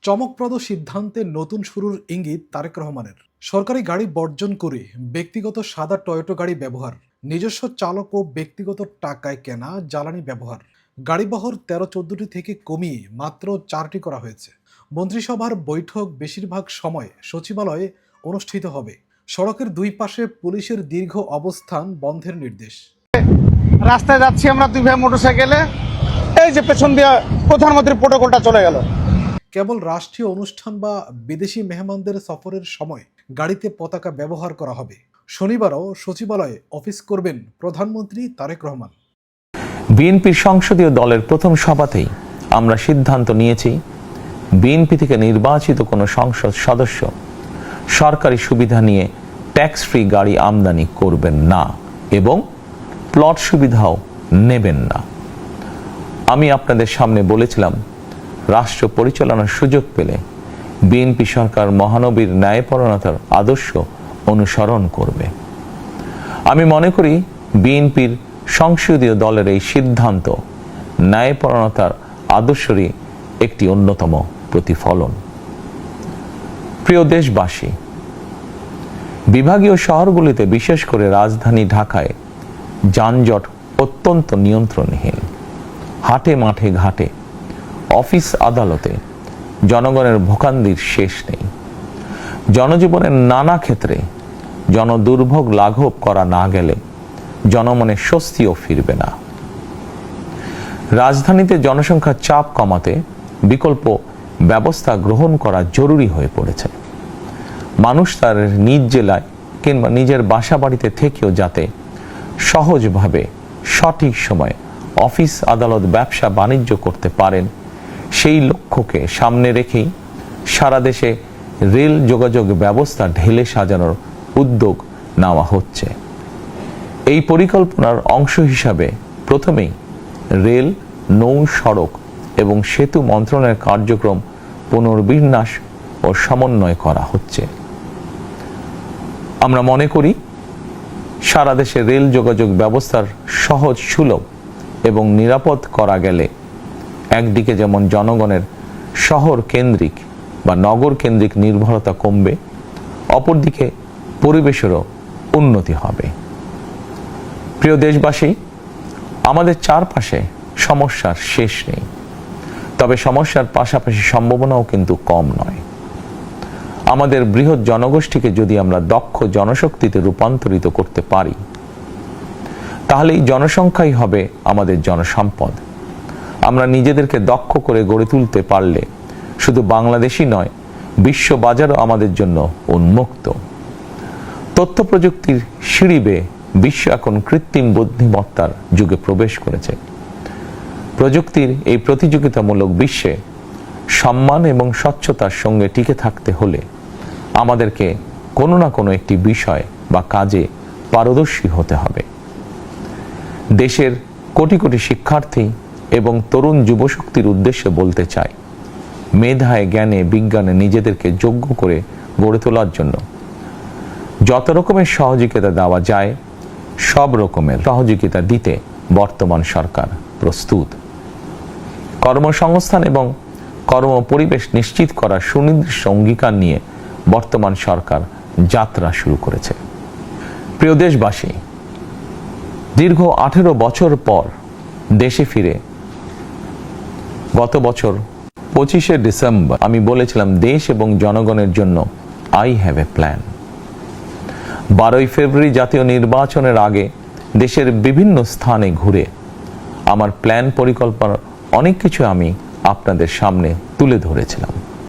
চমকপ্রদ সিদ্ধান্তে নতুন শুরুর ইঙ্গিত তারেক রহমানের। সরকারি গাড়ি বর্জন করে ব্যক্তিগত সাদা টয়োটা গাড়ি ব্যবহার, নিজস্ব চালক ও ব্যক্তিগত টাকায় কেনা জ্বালানি ব্যবহার, গাড়িবহর 13-14টি থেকে কমিয়ে মাত্র 4টি করা হয়েছে। মন্ত্রিসভার বৈঠক বেশিরভাগ সময় সচিবালয়ে অনুষ্ঠিত হবে। সড়কের দুই পাশে পুলিশের দীর্ঘ অবস্থান বন্ধের নির্দেশ। রাস্তায় যাচ্ছি আমরা দুই ভাই মোটরসাইকেলে, এই যে পেছন দিয়ে প্রধানমন্ত্রীর প্রোটোকলটা চলে গেল। কেবল রাষ্ট্রীয় অনুষ্ঠান বা বিদেশি মেহমানদের সফরের সময় গাড়িতে পতাকা ব্যবহার করা হবে। শনিবারও সচিবালয়ে অফিস করবেন প্রধানমন্ত্রী তারেক রহমান। বিএনপির সংসদীয় দলের প্রথম সভাতেই আমরা সিদ্ধান্ত নিয়েছি, বিএনপি থেকে নির্বাচিত কোনো সংসদ সদস্য সরকারি সুবিধা নিয়ে ট্যাক্স ফ্রি গাড়ি আমদানি করবেন না এবং প্লট সুবিধাও নেবেন না। আমি আপনাদের সামনে বলেছিলাম, রাষ্ট্র পরিচালনার সুযোগ পেলে বিএনপি সরকার মহানবীর ন্যায়পরায়ণতার আদর্শ অনুসরণ করবে। আমি মনে করি বিএনপির সংসদীয় দলের এই সিদ্ধান্ত ন্যায়পরায়ণতার আদর্শেরই একটি অন্যতম প্রতিফলন। প্রিয় দেশবাসী, বিভাগীয় শহরগুলিতে বিশেষ করে রাজধানী ঢাকায় যানজট অত্যন্ত নিয়ন্ত্রণহীন। হাটে মাঠে ঘাটে, অফিস আদালতে জনগণের ভোগান্তির শেষ নেই। জনজীবনের নানা ক্ষেত্রে জনদুর্ভোগ লাঘব করা না গেলে জনমনে স্বস্তিও ফিরবে না। রাজধানীতে জনসংখ্যার চাপ কমাতে বিকল্প ব্যবস্থা গ্রহণ করা জরুরি হয়ে পড়েছে। মানুষ তার নিজ জেলায় কিংবা নিজের বাসা বাড়িতে থেকেও যাতে সহজভাবে সঠিক সময়ে অফিস আদালত ব্যবসা বাণিজ্য করতে পারেন, সেই লক্ষ্যকে সামনে রেখেই সারা দেশে রেল যোগাযোগ ব্যবস্থা ঢেলে সাজানোর উদ্যোগ নেওয়া হচ্ছে। এই পরিকল্পনার অংশ হিসাবে প্রথমেই রেল, নৌ, সড়ক এবং সেতু মন্ত্রণালয়ের কার্যক্রম পুনর্বিন্যাস ও সমন্বয় করা হচ্ছে। আমরা মনে করি সারা দেশে রেল যোগাযোগ ব্যবস্থার সহজ, সুলভ এবং নিরাপদ করা গেলে একদিকে যেমন জনগণের শহর কেন্দ্রিক বা নগর কেন্দ্রিক নির্ভরতা কমবে, অপরদিকে পরিবেশেরও উন্নতি হবে। প্রিয় দেশবাসী, আমাদের চারপাশে সমস্যার শেষ নেই, তবে সমস্যার পাশাপাশি সম্ভাবনাও কিন্তু কম নয়। আমাদের বৃহৎ জনগোষ্ঠীকে যদি আমরা দক্ষ জনশক্তিতে রূপান্তরিত করতে পারি, তাহলে এই জনসংখ্যাই হবে আমাদের জনসম্পদ। আমরা নিজেদেরকে দক্ষ করে গড়ে তুলতে পারলে শুধু বাংলাদেশই নয়, বিশ্ব বাজারও আমাদের জন্য উন্মুক্ত। তথ্য প্রযুক্তির সিঁড়ি বেয়ে বিশ্ব এখন কৃত্রিম বুদ্ধিমত্তার যুগে প্রবেশ করেছে। প্রযুক্তির এই প্রতিযোগিতামূলক বিশ্বে সম্মান এবং স্বচ্ছতার সঙ্গে টিকে থাকতে হলে আমাদেরকে কোনো না কোনো একটি বিষয় বা কাজে পারদর্শী হতে হবে। দেশের কোটি কোটি শিক্ষার্থী এবং তরুণ যুবশক্তির উদ্দেশ্যে বলতে চাই, মেধায়, জ্ঞানে, বিজ্ঞানে নিজেদেরকে যোগ্য করে গড়ে তোলার জন্য যত রকমের সহযোগিতা দেওয়া যায়, সব রকমের সহযোগিতা দিতে বর্তমান সরকার প্রস্তুত। কর্মসংস্থান এবং কর্মপরিবেশ নিশ্চিত করার সুনির্দিষ্ট অঙ্গীকার নিয়ে বর্তমান সরকার যাত্রা শুরু করেছে। প্রিয় দেশবাসী, দীর্ঘ 18 বছর পর দেশে ফিরে গত বছর 25শে ডিসেম্বর আমি বলেছিলাম, দেশ এবং জনগণের জন্য আই হ্যাভ এ প্ল্যান। 12ই ফেব্রুয়ারি জাতীয় নির্বাচনের আগে দেশের বিভিন্ন স্থানে ঘুরে আমার প্ল্যান, পরিকল্পনার অনেক কিছু আমি আপনাদের সামনে তুলে ধরেছিলাম।